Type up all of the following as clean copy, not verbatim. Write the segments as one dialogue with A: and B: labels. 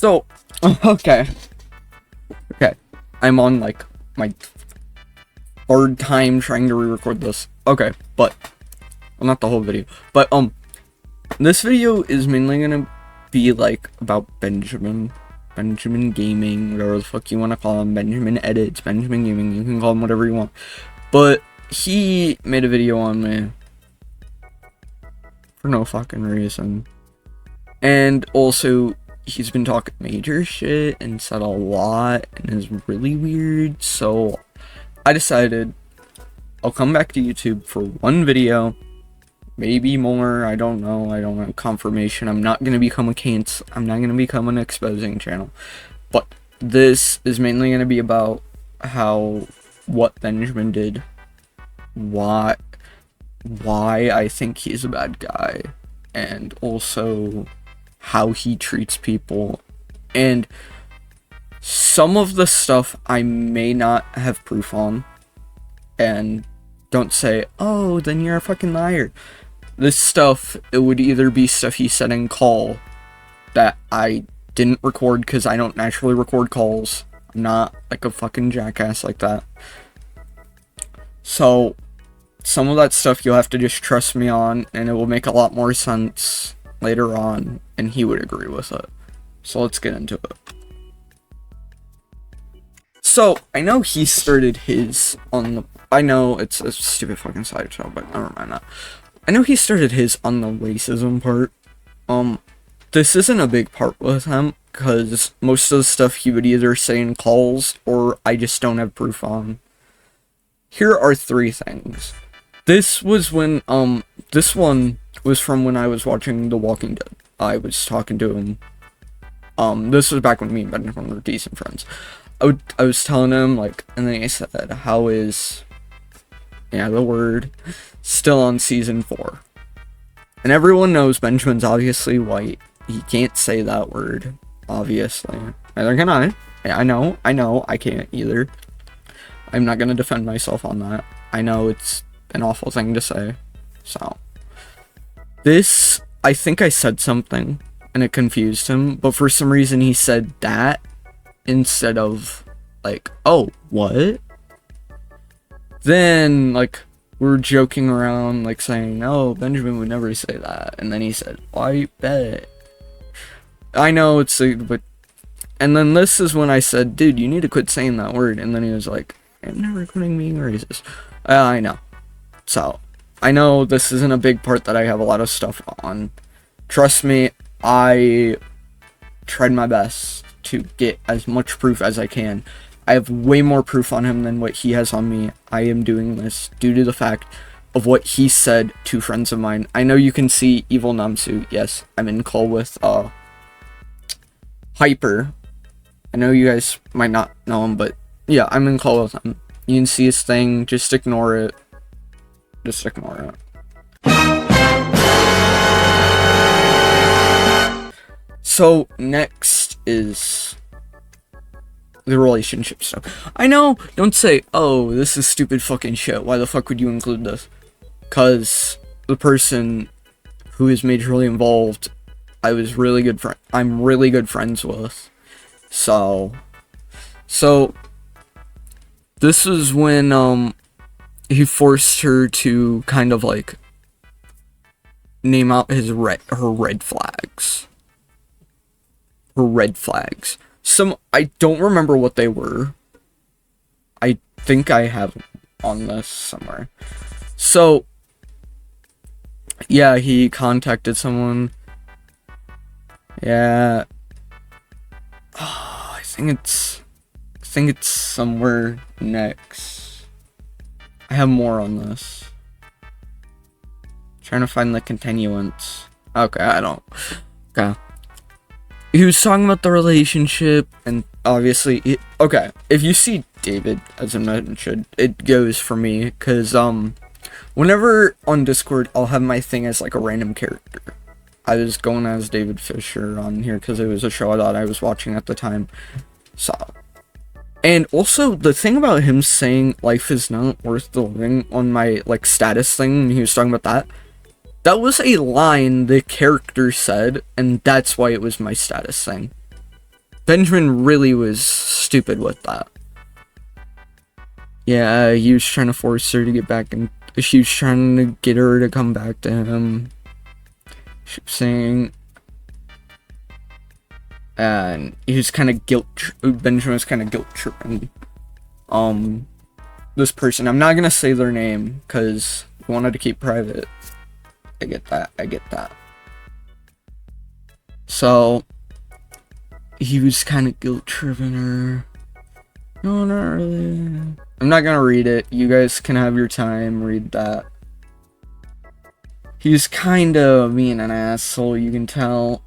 A: So, okay. I'm on, like, my third time trying to re-record this. Okay, but, well, not the whole video. But, this video is mainly gonna be, like, about Benjamin Gaming, whatever the fuck you want to call him, Benjamin Edits, Benjamin Gaming, you can call him whatever you want. But, he made a video on me for no fucking reason. And also, he's been talking major shit and said a lot and is really weird, so I decided I'll come back to YouTube for one video, maybe more, I don't know, confirmation. I'm not gonna become I'm not gonna become an exposing channel, but this is mainly gonna be about what Benjamin did, why I think he's a bad guy, and also how he treats people, and some of the stuff I may not have proof on. And don't say, oh, then you're a fucking liar. This stuff, it would either be stuff he said in call that I didn't record because I don't naturally record calls. I'm not like a fucking jackass like that. So some of that stuff you'll have to just trust me on, and it will make a lot more sense later on, and he would agree with it. So let's get into it. So, I know he started his on the... I know it's a stupid fucking sideshow, but never mind that. I know he started his on the racism part. This isn't a big part with him, because most of the stuff he would either say in calls, or I just don't have proof on. Here are 3 things. This was when, this one was from when I was watching The Walking Dead. I was talking to him. This was back when me and Benjamin were decent friends. I was telling him, like, and then he said, how is, yeah, the word, still on season 4. And everyone knows Benjamin's obviously white. He can't say that word, obviously. Neither can I. I know, I can't either. I'm not gonna defend myself on that. I know it's an awful thing to say. So, this, I think I said something, and it confused him, but for some reason he said that, instead of, like, oh, what? Then, like, we were joking around, like, saying, oh, Benjamin would never say that, and then he said, I bet. I know, it's, but, and then this is when I said, dude, you need to quit saying that word, and then he was like, I'm never quitting being racist. I know. So, I know this isn't a big part that I have a lot of stuff on. Trust me, I tried my best to get as much proof as I can. I have way more proof on him than what he has on me. I am doing this due to the fact of what he said to friends of mine. I know you can see Evil Namsu. Yes, I'm in call with Hyper. I know you guys might not know him, but yeah, I'm in call with him. You can see his thing. Just ignore it. Just ignore it. So, next is the relationship stuff. I know, don't say, oh, this is stupid fucking shit. Why the fuck would you include this? Because the person who is majorly involved, I'm really good friends with. So, this is when, he forced her to kind of, like, name out her red flags. Her red flags. I don't remember what they were. I think I have on this somewhere. So, yeah, he contacted someone. Yeah. Oh, I think it's somewhere next. I have more on this. Trying to find the continuance. Okay, I don't. Okay. He was talking about the relationship, and obviously, okay, if you see David, as I mentioned, it goes for me, because, whenever on Discord, I'll have my thing as, like, a random character. I was going as David Fisher on here, because it was a show that I was watching at the time, so. And also, the thing about him saying life is not worth the living on my, like, status thing, he was talking about that, That was a line the character said, and that's why it was my status thing. Benjamin really was stupid with that. Yeah, he was trying to force her to get back, and she was trying to get her to come back to him. She was saying, and he was kind of Benjamin was kind of guilt tripping this person. I'm not gonna say their name because we wanted to keep private. I get that. So he was kind of guilt tripping her. No, not really. I'm not gonna read it. You guys can have your time, read that. He's kind of being an asshole, you can tell.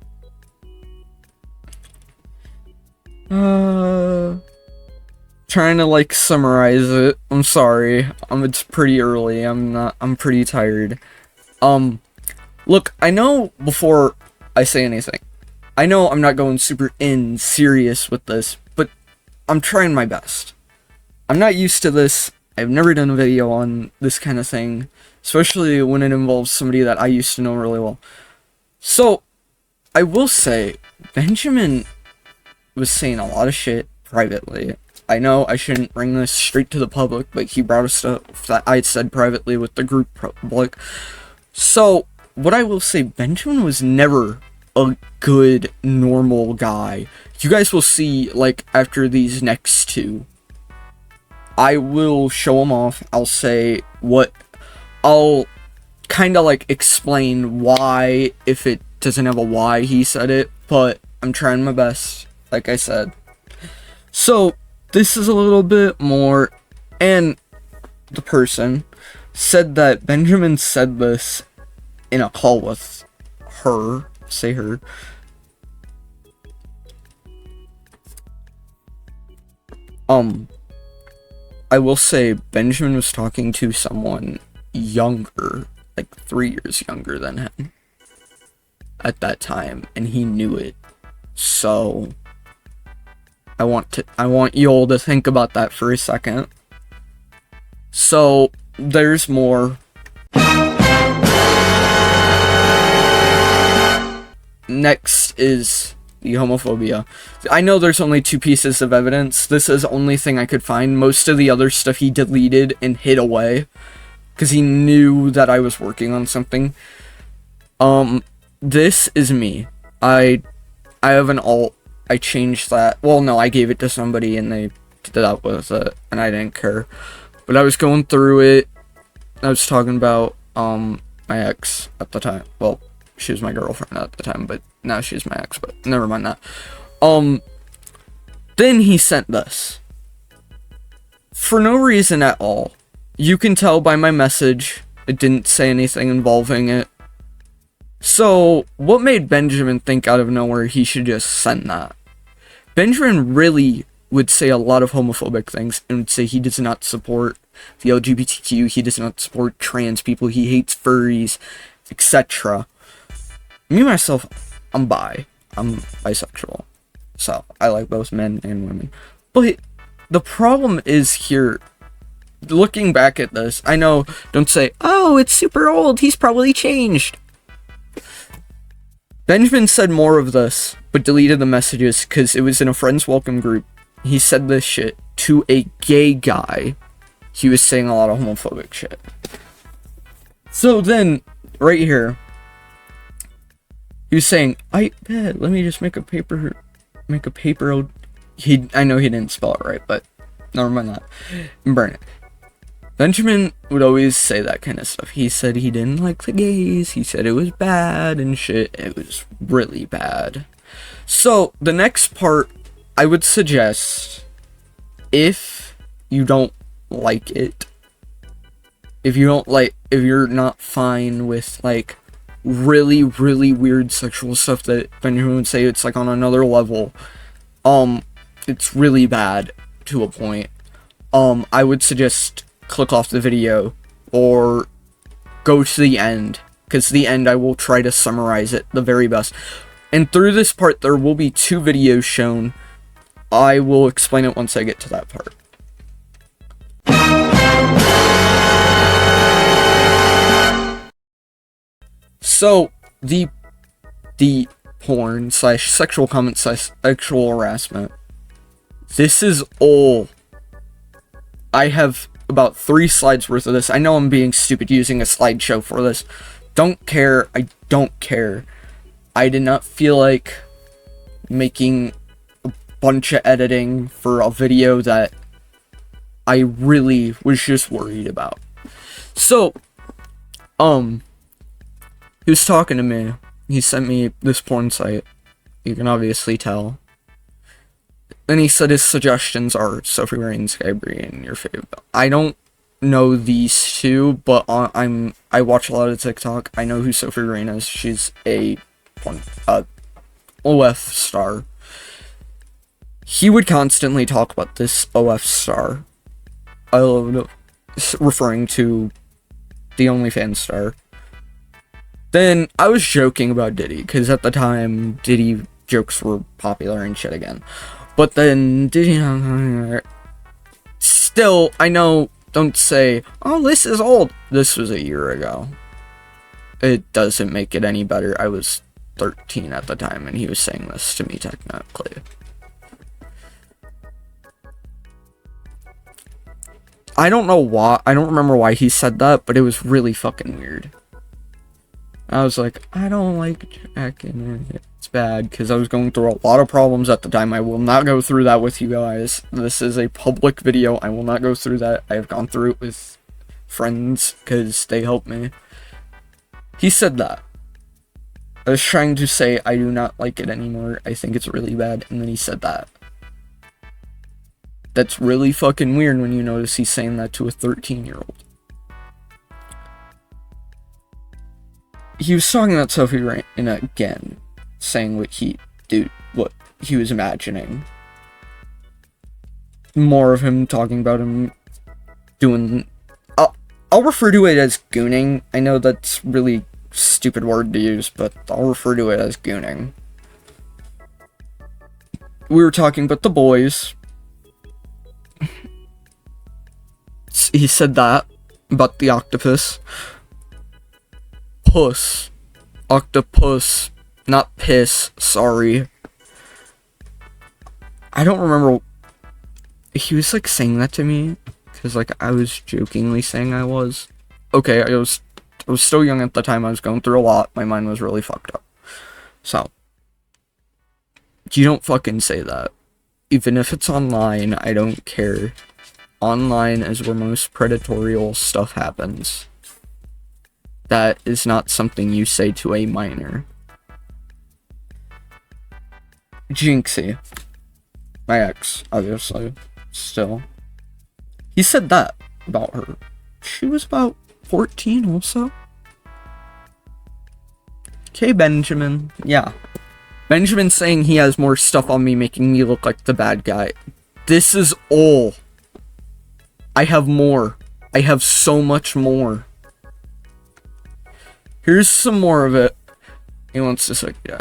A: Trying to like summarize it. I'm sorry. It's pretty early. I'm pretty tired. Look, I know before I say anything, I know I'm not going super serious with this, but I'm trying my best. I'm not used to this. I've never done a video on this kind of thing, especially when it involves somebody that I used to know really well. So, I will say, Benjamin was saying a lot of shit privately. I know I shouldn't bring this straight to the public, but he brought us stuff that I said privately with the group public. So, what I will say, Benjamin was never a good, normal guy. You guys will see, like, after these next two, I will show him off. I'll say what, I'll kind of like explain why, if it doesn't have a why he said it, but I'm trying my best, like I said. So, this is a little bit more, and the person said that Benjamin said this in a call with her, say her. I will say Benjamin was talking to someone younger, like 3 years younger than him at that time, and he knew it. So I want you all to think about that for a second. So there's more. Next is the homophobia. I know there's only 2 pieces of evidence. This is the only thing I could find. Most of the other stuff he deleted and hid away because he knew that I was working on something. This is me. I have an alt. I changed that. Well, no, I gave it to somebody and they did that with it, and I didn't care. But I was going through it. I was talking about my ex at the time. Well, she was my girlfriend at the time, but now she's my ex, but never mind that. Then he sent this. For no reason at all. You can tell by my message, it didn't say anything involving it. So, what made Benjamin think out of nowhere he should just send that? Benjamin really would say a lot of homophobic things and would say he does not support the LGBTQ, he does not support trans people, he hates furries, etc. Me, myself, I'm bi. I'm bisexual. So, I like both men and women. But the problem is here, looking back at this, I know, don't say, oh, it's super old, he's probably changed. Benjamin said more of this, but deleted the messages because it was in a friends welcome group. He said this shit to a gay guy. He was saying a lot of homophobic shit. So then, right here, he was saying, let me just make a paper, I know he didn't spell it right, but never mind that, and burn it. Benjamin would always say that kind of stuff. He said he didn't like the gays, he said it was bad and shit, it was really bad. So, the next part, I would suggest, if you don't like it, if you're not fine with, like, really, really weird sexual stuff that Benjamin would say it's, like, on another level, it's really bad to a point, I would suggest click off the video, or go to the end, because the end I will try to summarize it the very best. And through this part, there will be 2 videos shown. I will explain it once I get to that part. So, the porn / sexual comment / sexual harassment. This is all. I have about 3 slides worth of this. I know I'm being stupid using a slideshow for this. Don't care. I don't care. I did not feel like making a bunch of editing for a video that I really was just worried about. So, he was talking to me. He sent me this porn site. You can obviously tell. And he said his suggestions are Sophie Rain, Skybri, and your favorite. I don't know these two, but I watch a lot of TikTok. I know who Sophie Rain is. She's a OF star. He would constantly talk about this OF star. I love referring to the OnlyFans star. Then I was joking about Diddy, because at the time Diddy jokes were popular and shit again. But then Diddy, still, I know, don't say, oh, this is old. This was a year ago. It doesn't make it any better. I was 13 at the time, and he was saying this to me technically. I don't know why. I don't remember why he said that, but it was really fucking weird. I was like, I don't like jacking it. It's bad, because I was going through a lot of problems at the time. I will not go through that with you guys. This is a public video. I will not go through that. I have gone through it with friends, because they helped me. He said that. I was trying to say, I do not like it anymore. I think it's really bad, and then he said that. That's really fucking weird when you notice he's saying that to a 13-year-old. He was talking about Sophie Rain again, saying what he was imagining. More of him talking about him doing. I'll refer to it as gooning. I know that's really stupid word to use, but I'll refer to it as gooning. We were talking about the boys. He said that about the octopus. Puss. Octopus. Not piss. Sorry. I don't remember. He was like saying that to me. Because like I was jokingly saying I was. Okay, I was still young at the time. I was going through a lot. My mind was really fucked up. So. You don't fucking say that. Even if it's online, I don't care. Online is where most predatory stuff happens. That is not something you say to a minor. Jinxie. My ex, obviously. Still. He said that about her. She was about 14 also. Okay, Benjamin. Yeah. Benjamin's saying he has more stuff on me, making me look like the bad guy. This is all. I have more. I have so much more. Here's some more of it. He wants to say, yeah,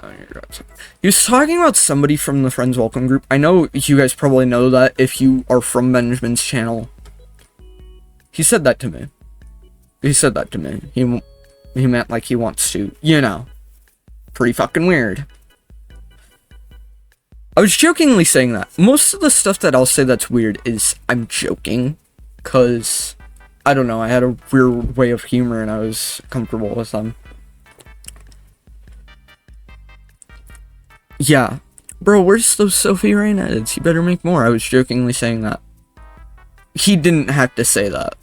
A: he was talking about somebody from the Friends Welcome group. I know you guys probably know that if you are from Benjamin's channel. He said that to me. He said that to me. He meant like he wants to, you know. Pretty fucking weird. I was jokingly saying that. Most of the stuff that I'll say that's weird is I'm joking. Because, I don't know, I had a weird way of humor and I was comfortable with them. Yeah. Bro, where's those Sophie Rain edits? You better make more. I was jokingly saying that. He didn't have to say that.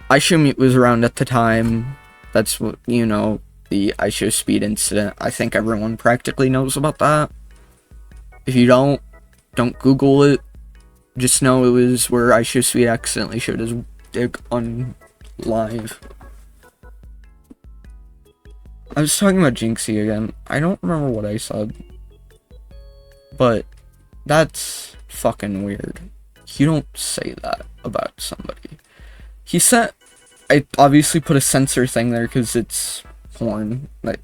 A: iShowMute was around at the time. That's what, you know, the iShowSpeed incident. I think everyone practically knows about that. If you don't Google it. Just know it was where iShowSpeed accidentally showed his dick on live. I was talking about Jinxie again. I don't remember what I said. But that's fucking weird. You don't say that about somebody. He said, I obviously put a censor thing there because it's porn. Like,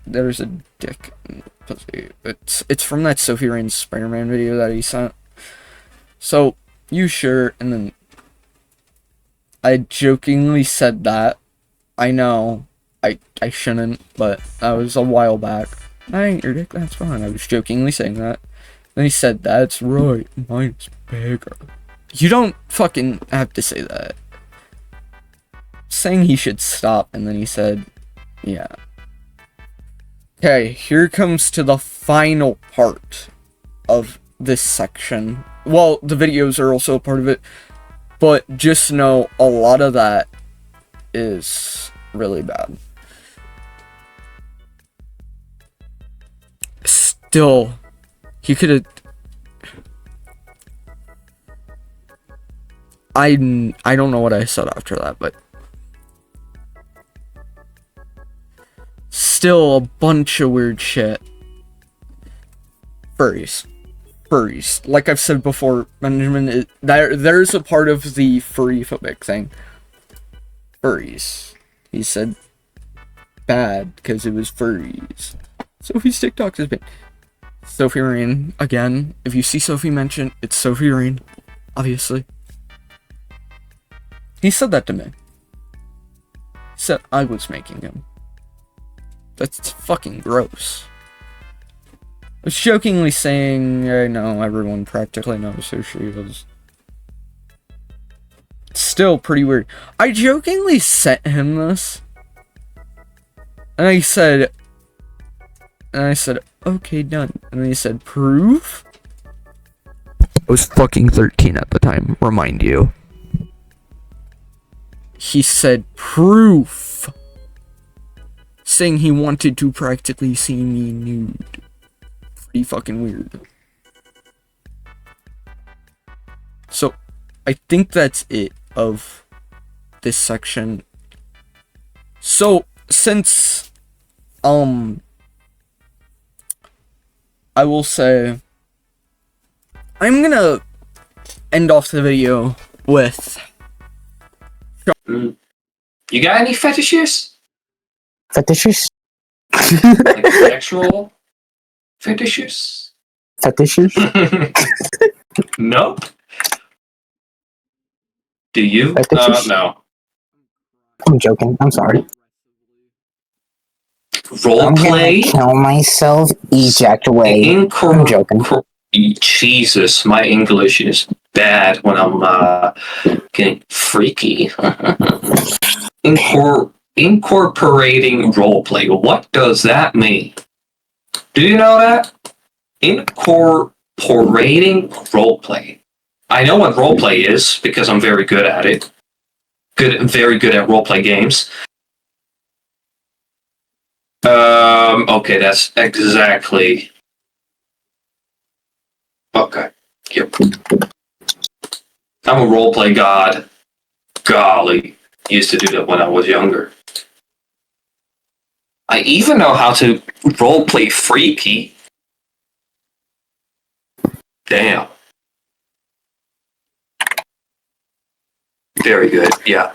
A: there's a dick in the pussy. It's from that Sophie Rain Spider-Man video that he sent. So, you sure, and then I jokingly said that. I know. I shouldn't, but that was a while back. I ain't your dick, that's fine. I was jokingly saying that. Then he said, that's right, mine's bigger. You don't fucking have to say that. Saying he should stop, and then he said, yeah. Okay, here comes to the final part of this section. Well, the videos are also a part of it, but just know a lot of that is really bad. Still, he could have... I don't know what I said after that, but... Still a bunch of weird shit. Furries. Like I've said before, Benjamin, there's a part of the furry-phobic thing. Furries. He said bad because it was furries. Sophie's TikTok has been... Sophie Rain, again. If you see Sophie mentioned, it's Sophie Rain. Obviously. He said that to me. Said I was making him. That's fucking gross. I was jokingly saying, I know everyone practically knows who she is. Still pretty weird. I jokingly sent him this. And I said, okay, done. And then he said, proof? I was fucking 13 at the time, remind you. He said, proof. Saying he wanted to practically see me nude. Pretty fucking weird. So, I think that's it of this section. So, since, I will say, I'm gonna end off the video with...
B: You got any fetishes?
C: Fetishes?
B: Like sexual fetishes?
C: Fetishes?
B: No? Do you?
C: Fetishes?
B: No.
C: I'm joking. I'm sorry.
B: Role play?
C: I'm gonna kill myself. Ejaculate. I'm joking.
B: Jesus, my English is bad when I'm getting freaky. Incorporating roleplay. What does that mean? Do you know that? Incorporating roleplay. I know what roleplay is because I'm very good at it. Very good at roleplay games. Okay, that's exactly... Okay. Yep. I'm a roleplay god. Golly. Used to do that when I was younger. I even know how to roleplay freaky. Damn. Very good, yeah.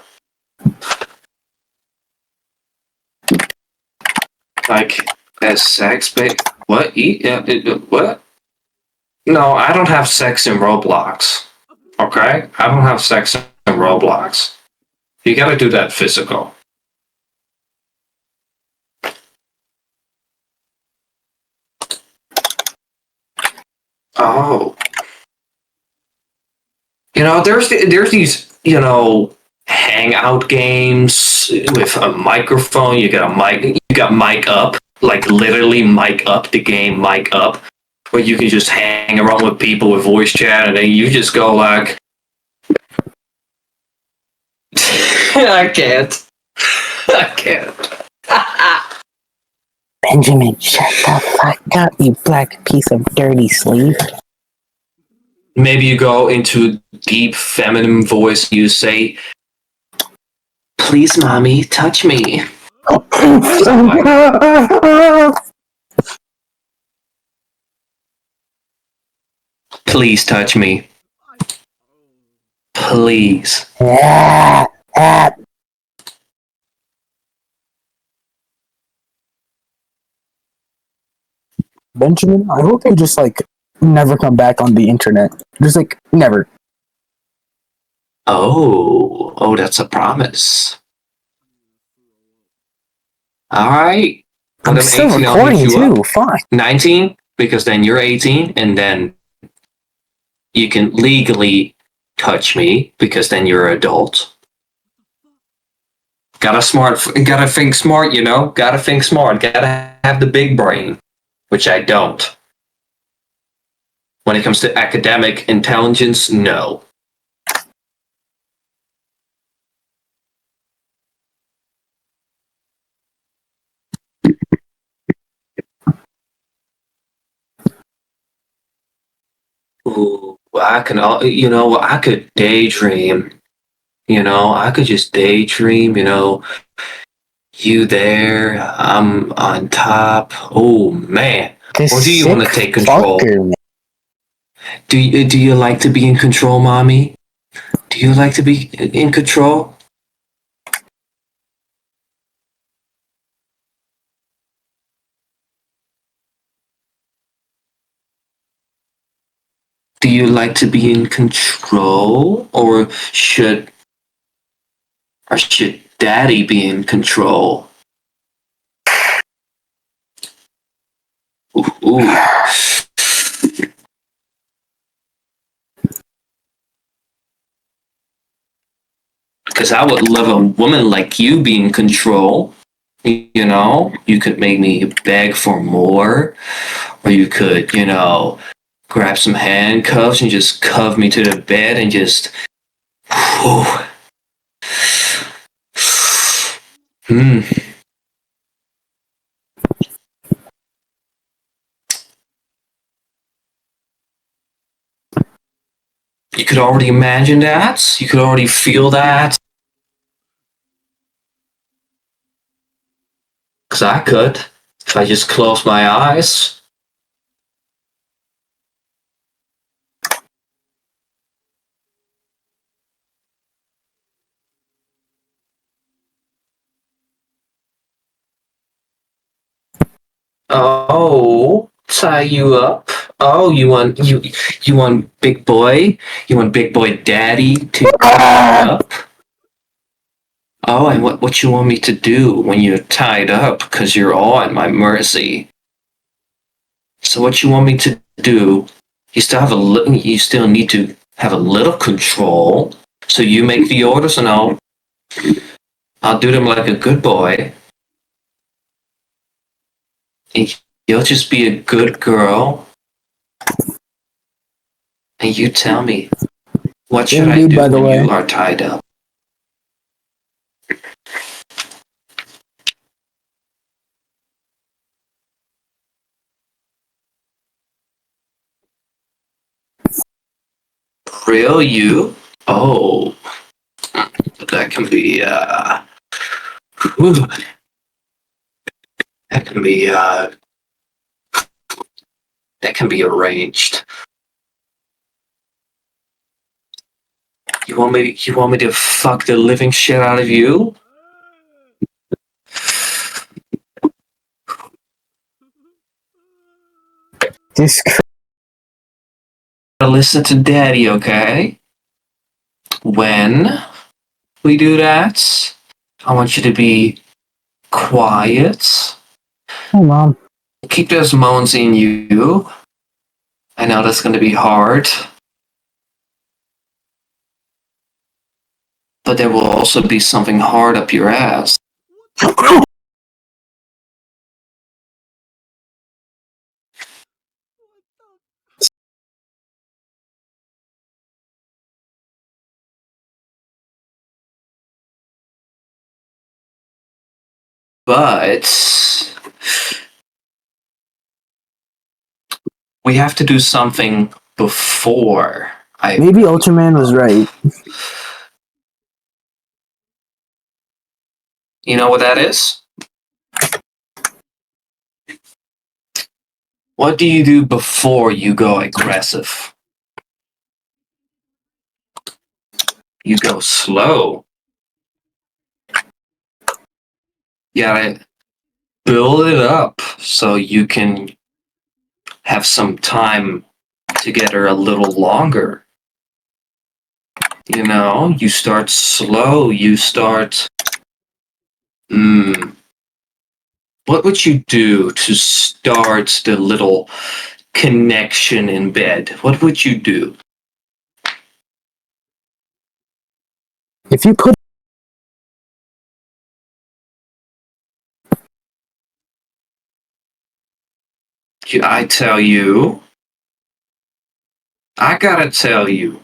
B: Like, as sex, what? What? No, I don't have sex in Roblox. Okay? I don't have sex in Roblox. You gotta do that physical. Oh. You know, there's these, you know, hangout games with a microphone. You got mic up, like literally mic up the game, mic up, where you can just hang around with people with voice chat, and then you just go like, I can't.
C: Benjamin, shut the fuck up, you black piece of dirty sleeve.
B: Maybe you go into deep feminine voice. You say, "Please, mommy, touch me." Please touch me. Please.
C: Benjamin, I hope you just like never come back on the internet. Just like never.
B: Oh, that's a promise. All right. When
C: I'm
B: I'm
C: still
B: 18, I'll hit
C: recording
B: you
C: too.
B: up.
C: Fine.
B: 19, because then you're 18, and then you can legally touch me, because then you're an adult. Gotta think smart, you know? Gotta think smart. Gotta have the big brain, which I don't. When it comes to academic intelligence, no. Ooh, I could daydream. I could just daydream, you there, I'm on top. Oh man.
C: This
B: Or do you
C: sick
B: want to take control?
C: fucker, man.
B: Do you like to be in control, mommy? Do you like to be in control? Do you like to be in control, or should daddy be in control? Ooh. Because I would love a woman like you be in control. You could make me beg for more, or you could, grab some handcuffs and just cuff me to the bed and just. Whew. Hmm. You could already imagine that. You could already feel that. Because I could, if I just close my eyes. Oh, tie you up. Oh, you want big boy? You want big boy daddy to tie you up? Oh, and what you want me to do when you're tied up? Because you're all at my mercy. So what you want me to do? You still need to have a little control. So you make the orders, and I'll do them like a good boy. And you'll just be a good girl. And you tell me, what should I
C: Indeed,
B: do
C: by the
B: when
C: way.
B: you are tied up? Real you? Oh, that can be whew, that can be that can be arranged. You want me to fuck the living shit out of you?
C: This
B: Listen to daddy, okay? When we do that, I want you to be quiet.
C: oh, mom.
B: Keep those moans in you. I know that's going to be hard, but there will also be something hard up your ass. But we have to do something before I.
C: Maybe Ultraman was right.
B: You know what that is? What do you do before you go aggressive? You go slow. You gotta build it up so you can have some time together a little longer. You start slow. You start. what would you do to start the little connection in bed? What would you do?
C: If you could,
B: I tell you, I gotta tell you.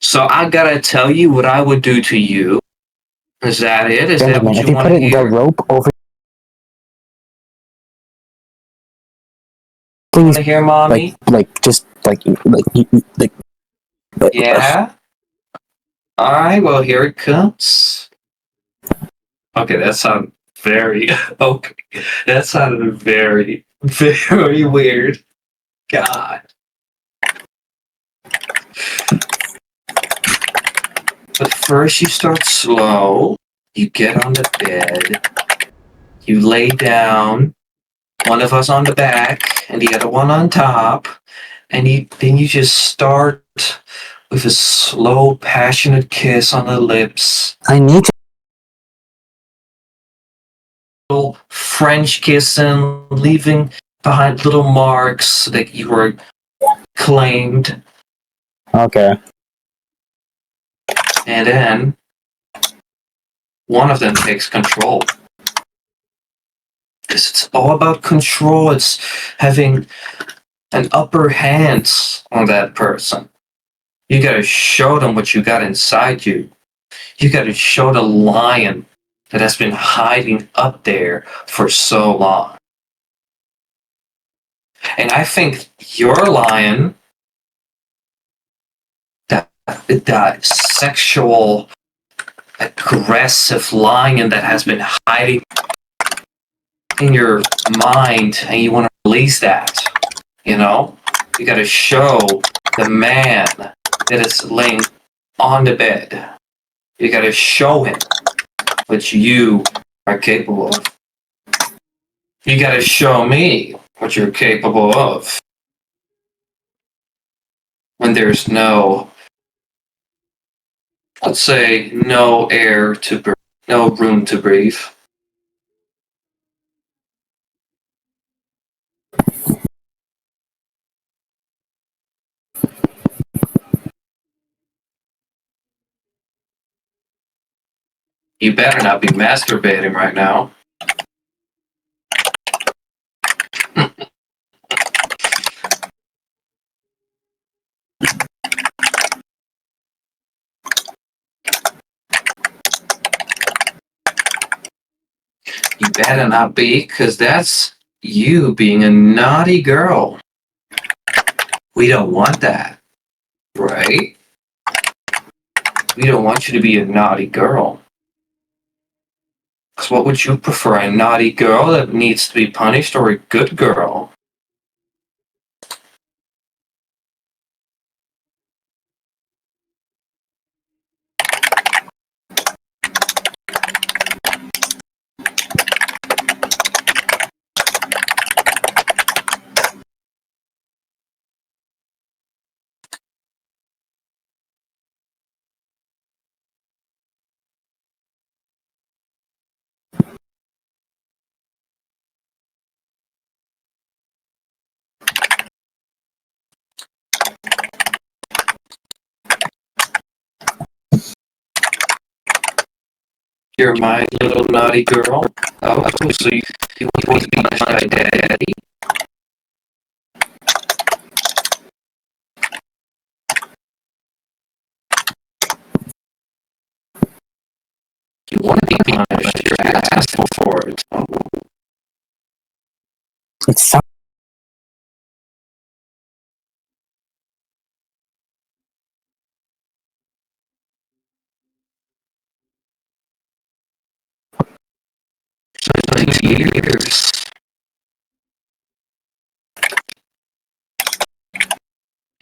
B: So I gotta tell you what I would do to you. Is that it? Is that
C: Benjamin,
B: what
C: if
B: you
C: you
B: want
C: put
B: to
C: it the
B: hear?
C: rope over,
B: Want
C: please,
B: to hear, mommy?
C: just like,
B: Yeah. All right. Well, here it comes. Okay, that sounded very okay. That sounded very, very weird. God. But first, you start slow. You get on the bed. You lay down. One of us on the back, and the other one on top. And then you just start with a slow, passionate kiss on the lips.
C: I need to.
B: Little French kissing, leaving behind little marks that you were claimed.
C: Okay.
B: And then one of them takes control. Because it's all about control. It's having an upper hand on that person. You gotta show them what you got inside you. You gotta show the lion that has been hiding up there for so long. And I think your lion, that sexual, aggressive lion that has been hiding in your mind, and you want to release that, you know? You gotta show the man that is laying on the bed. You gotta show him what you are capable of. You gotta show me what you're capable of. When there's no, let's say, no air to breathe, no room to breathe. You better not be masturbating right now. You better not be, because that's you being a naughty girl. We don't want that, right? We don't want you to be a naughty girl. Because what would you prefer, a naughty girl that needs to be punished or a good girl? You're my little naughty girl. Oh, so you want to be punished by daddy? You want to be punished. You're asking for it.
C: It's
B: So 2 years.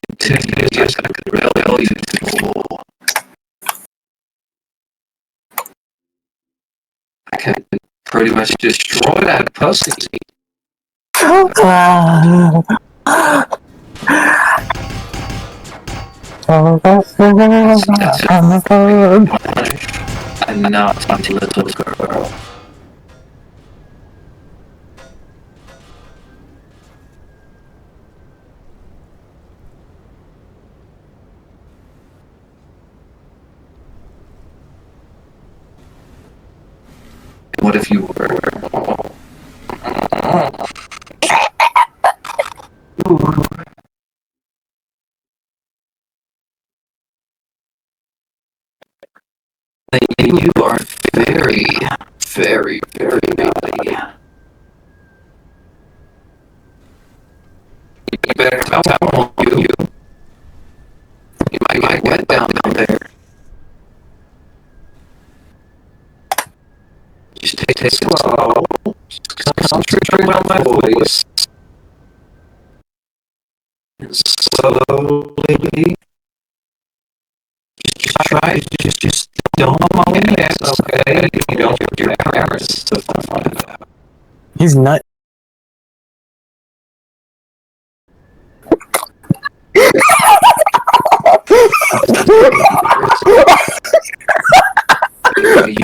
B: In 2 years, I could repel you to the wall. I can pretty much destroy that pussy. I'm not a little girl. What if you were? You are very, very, very naughty. You better tell you. You might get wet down there. Just take it slow. Just concentrate on my voice. And slowly. Just try. Just don't yes, okay? You don't get your parents to find out.
C: He's nut.
B: You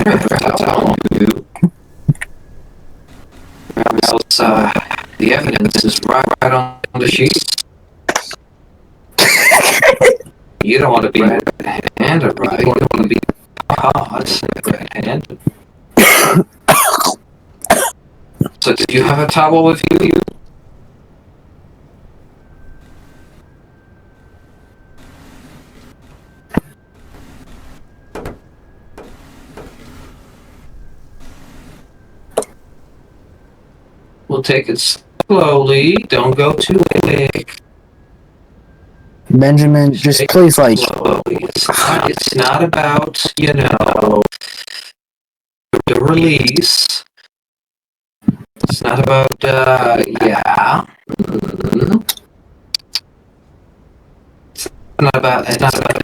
B: better tell you. Else, the evidence is right on the sheet. You don't want to be red-handed, right? You don't want to be caught red-handed. So, do you have a towel with you? We'll take it slowly. Don't go too quick.
C: Benjamin, just please, like,
B: Slowly. It's not about, you know, the release. It's not about, yeah. It's not about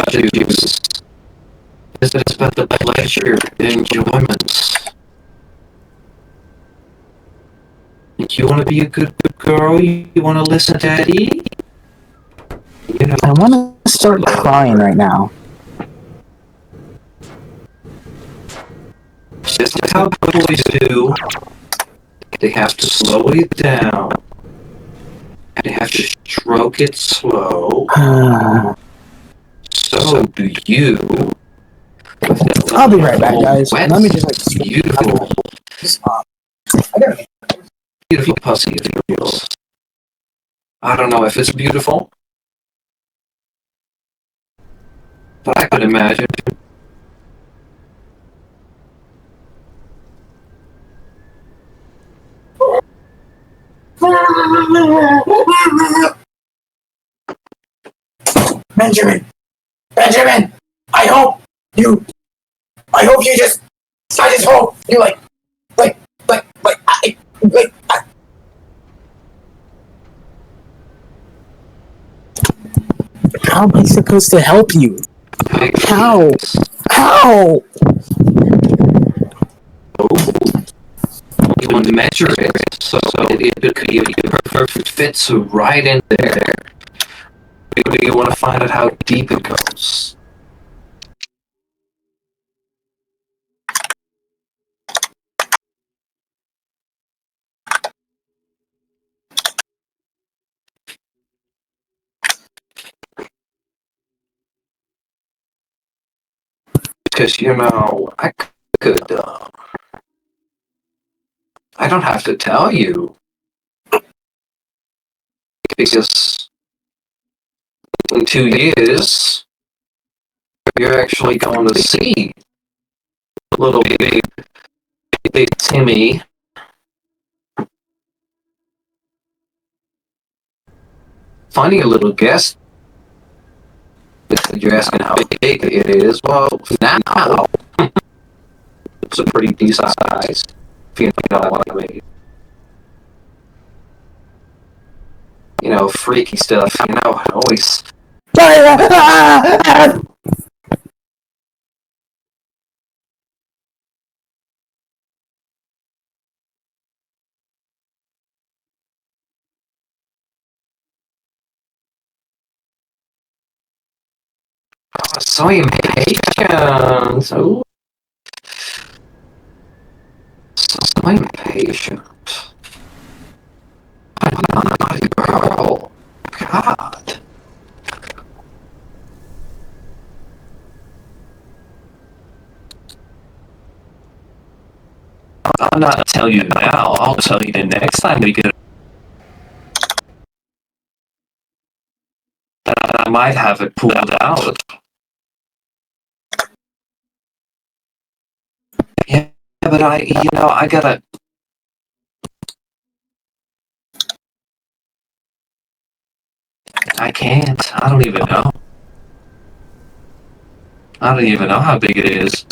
B: juice. It's about the pleasure, the enjoyment. You want to be a good girl? You want to listen to Daddy? You know,
C: I want to start crying right now.
B: just like how boys do. They have to slow it down. They have to stroke it slow. So do you.
C: I'll be right back, guys.
B: Wet,
C: Let me just, like,
B: beautiful,
C: I gotta
B: beautiful pussy of yours. I don't know if it's beautiful, but I could imagine.
C: Benjamin! Benjamin! I hope you just I just hope you like how am I supposed to help you? How? How?
B: You want to measure it so it could be a perfect fit so right in there. You want to find out how deep it goes. Because, you know, I could, I don't have to tell you. Because in 2 years, you're actually going to see little big Timmy. Finding a little guest. You're asking how big it is. Well, now, it's a pretty decent size. If you know what I mean. You know, freaky stuff. You know, always. So impatient. Ooh. So impatient. Naughty girl. God. I'll not tell you now. I'll tell you the next time we get. I might have it pulled out. Yeah, but I gotta. I can't. I don't even know. I don't even know how big it is.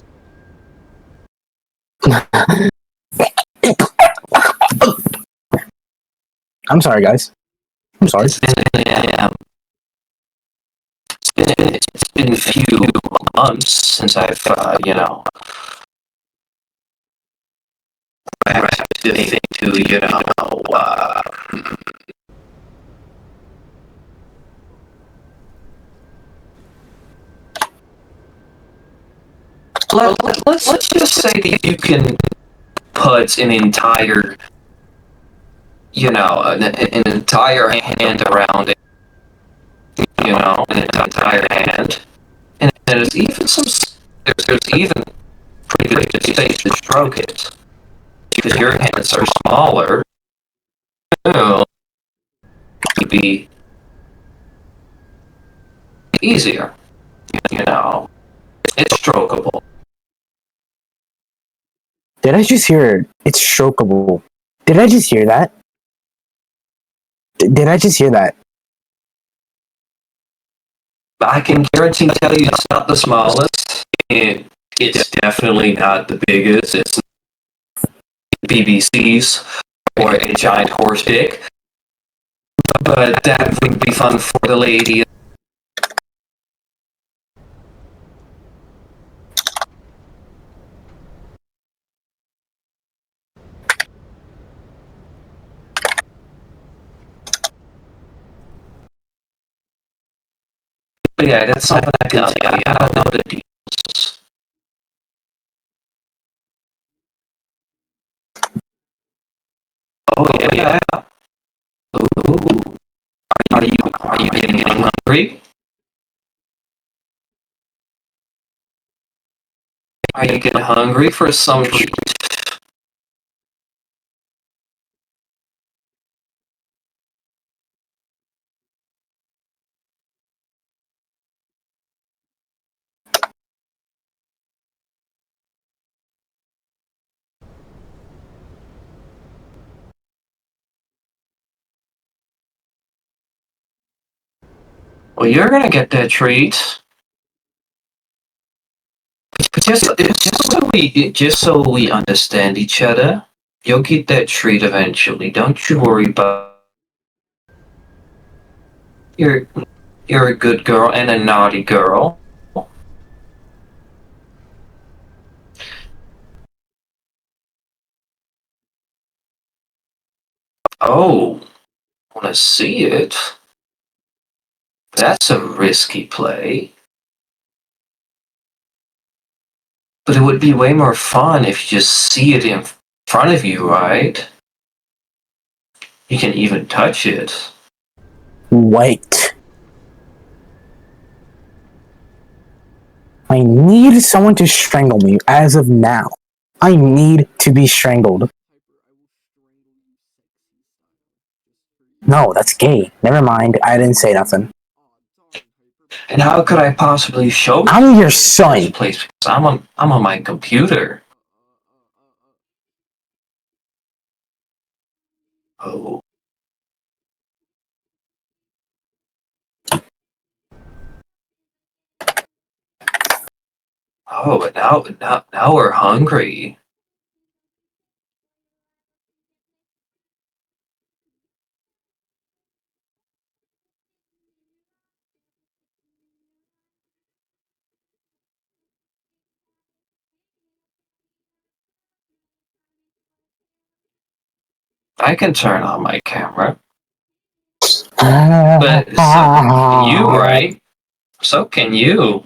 C: I'm sorry, guys. I'm sorry.
B: It's been a few months since I've, I have to think let's just say that you can put an entire, an entire hand around it, an entire hand, and there's even there's even pretty good space to stroke it, because your hands are smaller, so it would be easier, it's strokeable.
C: Did I just hear it's strokeable? Did I just hear that? Did I just hear that?
B: I can guarantee tell you it's not the smallest. It's definitely not the biggest. It's BBC's or a giant horse dick. But that would be fun for the lady. But yeah, that's something I can tell you. I don't know the details. Oh yeah. Ooh. Are you getting hungry? Are you getting hungry for some treat? Well, you're gonna get that treat. Just so we understand each other, you'll get that treat eventually. Don't you worry about. You're you're a good girl and a naughty girl. Oh, wanna see it? That's a risky play. But it would be way more fun if you just see it in front of you, right? You can even touch it.
C: Wait. I need someone to strangle me as of now. I need to be strangled. No, that's gay. Never mind. I didn't say nothing.
B: And how could I possibly show you
C: I'm your
B: this
C: son.
B: place? Because I'm on my computer. Oh. Oh, but now we're hungry. I can turn on my camera. But so can you, right? So can you.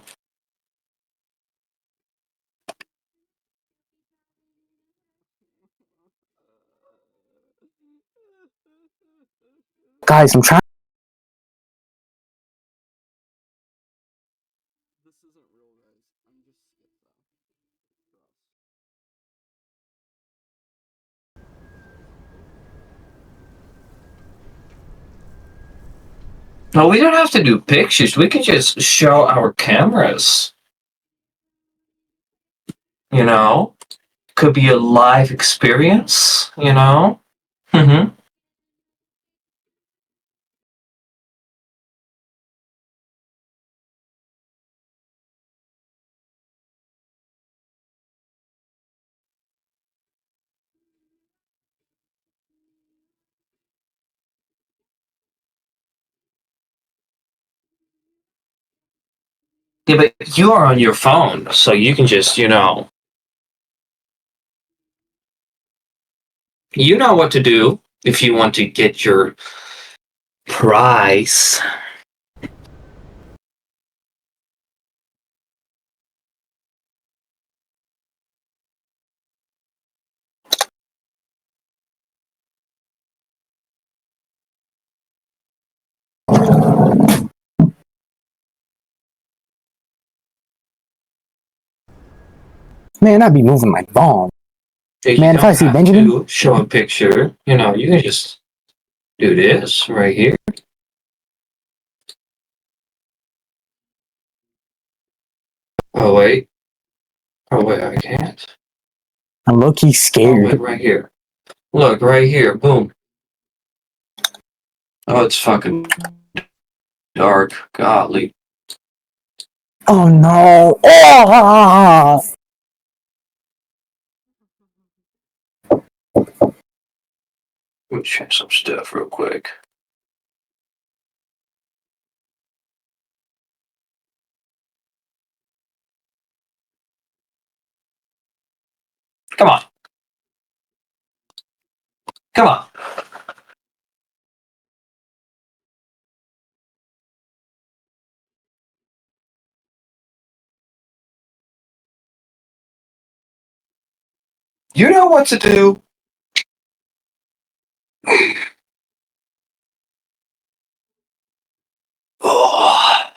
C: Guys, I'm trying.
A: This isn't real, guys. I'm just skip
B: No, we don't have to do pictures. We can just show our cameras. You know, could be a live experience. You know. Mm-hmm. Yeah, but you are on your phone, so you can just, you know what to do if you want to get your prize.
C: Man, I'd be moving my phone.
B: You
C: Man, if
B: don't
C: I see
B: have
C: Benjamin,
B: to show a picture. You can just do this right here. Oh wait. Oh wait, I can't.
C: I'm low-key
B: Oh wait,
C: scared.
B: right here. Look, right here. Boom. Oh, it's fucking dark. Golly.
C: Oh no! Oh!
B: Let me change some stuff real quick. Come on. Come on. You know what to do. Oh.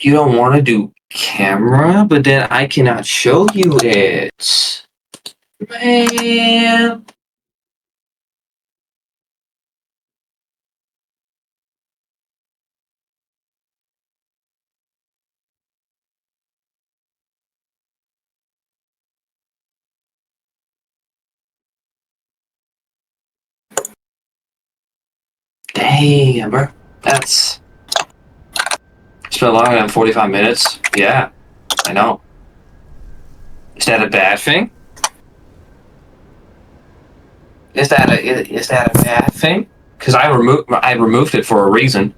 B: You don't want to do camera, but then I cannot show you it. Man. Damn, bro. That's it's been longer than 45 minutes. Yeah, I know. Is that a bad thing? Is that a bad thing? Because I removed it for a reason.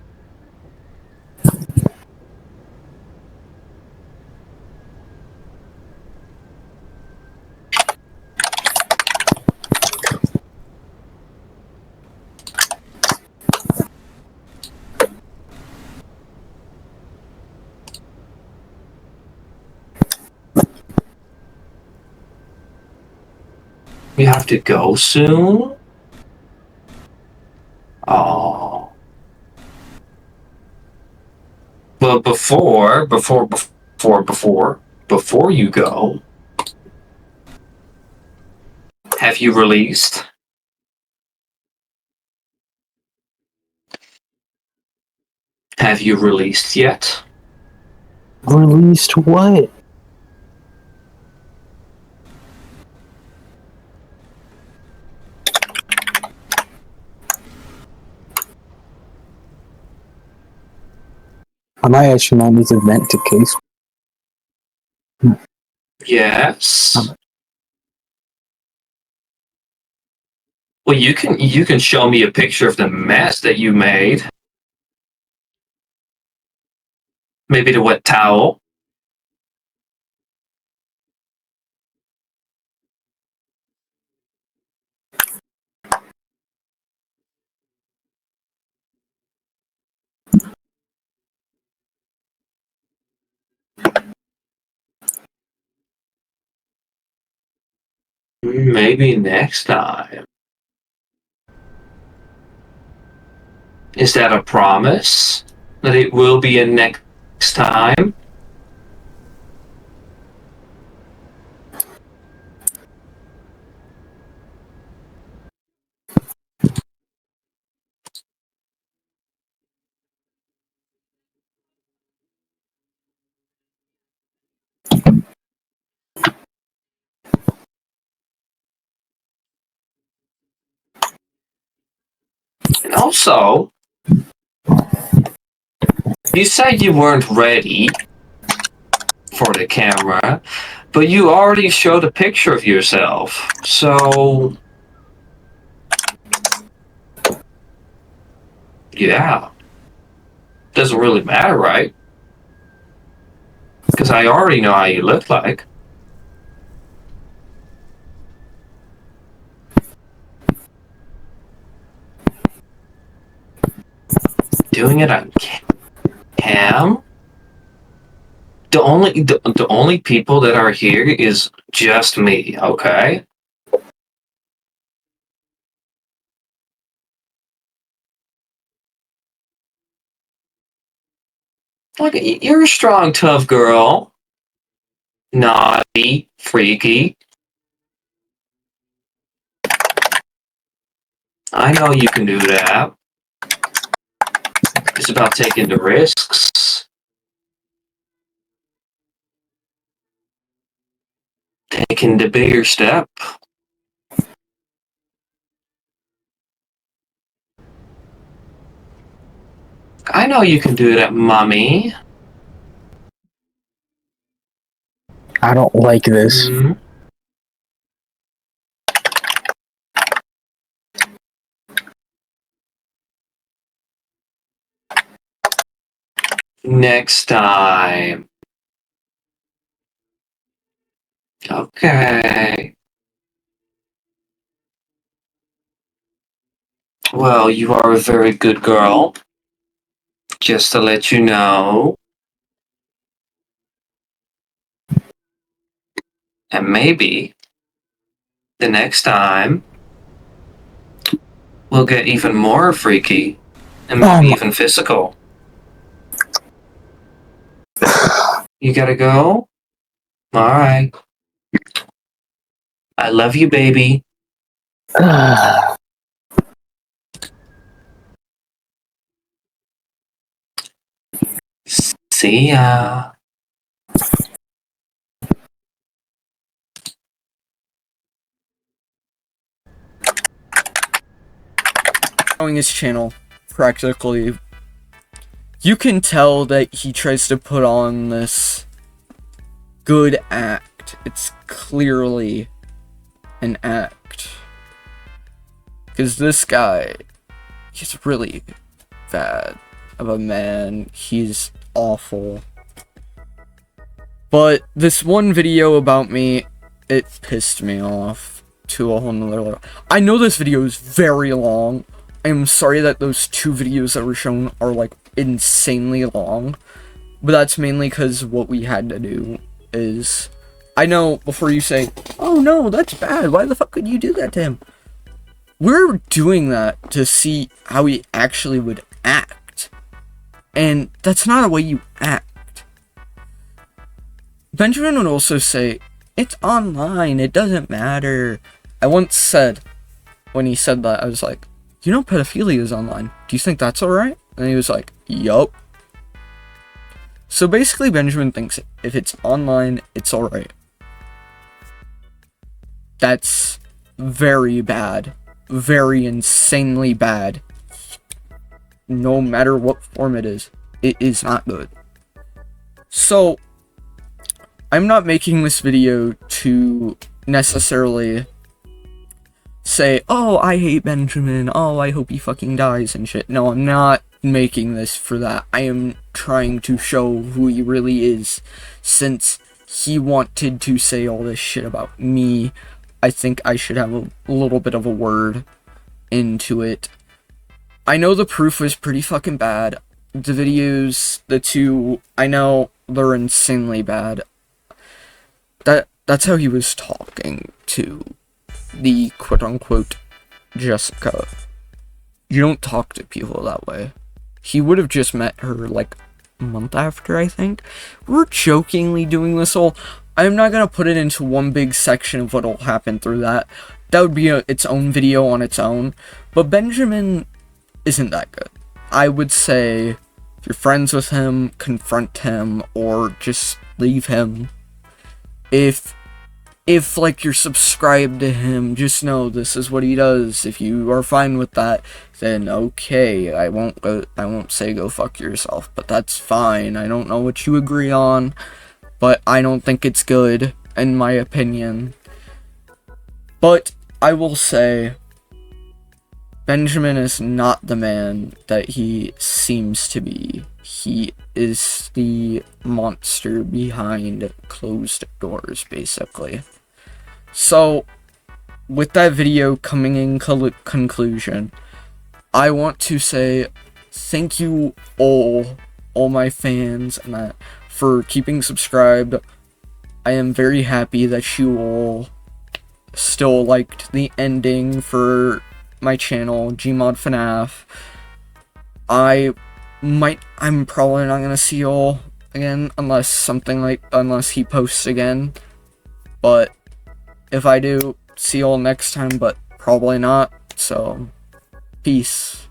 B: We have to go soon. Oh, but before you go, have you released? Have you released yet?
C: Released what? I might actually not need to vent to case.
B: Yes. Well, you can show me a picture of the mess that you made. Maybe the wet towel. Maybe next time. Is that a promise? That it will be a next time? And also, you said you weren't ready for the camera, but you already showed a picture of yourself. So, yeah. Doesn't really matter, right? Because I already know how you look like. Doing it on cam? The only people that are here is just me, okay? Like, you're a strong, tough girl. Naughty, freaky. I know you can do that. It's about taking the risks. Taking the bigger step. I know you can do that, mommy.
C: I don't like this.
B: Mhm. Next time. Okay. Well, you are a very good girl. Just to let you know. And maybe the next time we'll get even more freaky and maybe even physical. You gotta go? Alright. I love you, baby. See ya.
A: Showing his channel, practically, you can tell that he tries to put on this good act. It's clearly an act. Because this guy, he's really bad of a man. He's awful. But this one video about me, it pissed me off to a whole nother level. I know this video is very long. I'm sorry that those two videos that were shown are like insanely long. But that's mainly because what we had to do is... I know, before you say, oh no, that's bad, why the fuck could you do that to him? We're doing that to see how he actually would act. And that's not a way you act. Benjamin would also say, it's online, it doesn't matter. I once said, when he said that, I was like, you know pedophilia is online. Do you think that's alright? And he was like, yup. So basically Benjamin thinks if it's online, it's alright. That's very bad. Very insanely bad. No matter what form it is not good. So, I'm not making this video to necessarily say, oh, I hate Benjamin, oh, I hope he fucking dies and shit. No, I'm not making this for that. I am trying to show who he really is, since he wanted to say all this shit about me. I think I should have a little bit of a word into it. I know the proof was pretty fucking bad. The videos, the two, I know they're insanely bad. That's how he was talking to the quote-unquote Jessica. You don't talk to people that way. He would have just met her, like, a month after, I think. We're jokingly doing this all. I'm not gonna put it into one big section of what'll happen through that. That would be its own video on its own. But Benjamin isn't that good. I would say, if you're friends with him, confront him, or just leave him. If like you're subscribed to him, just know this is what he does. If you are fine with that, then okay, I won't say go fuck yourself, but that's fine. I don't know what you agree on, but I don't think it's good, in my opinion. But I will say, Benjamin is not the man that he seems to be. He is the monster behind closed doors, basically. So, with that video coming in conclusion, I want to say thank you all my fans and that for keeping subscribed. I am very happy that you all still liked the ending for my channel, Gmod FNAF. I'm probably not gonna see y'all again unless he posts again. But if I do, see y'all next time, but probably not. So, peace.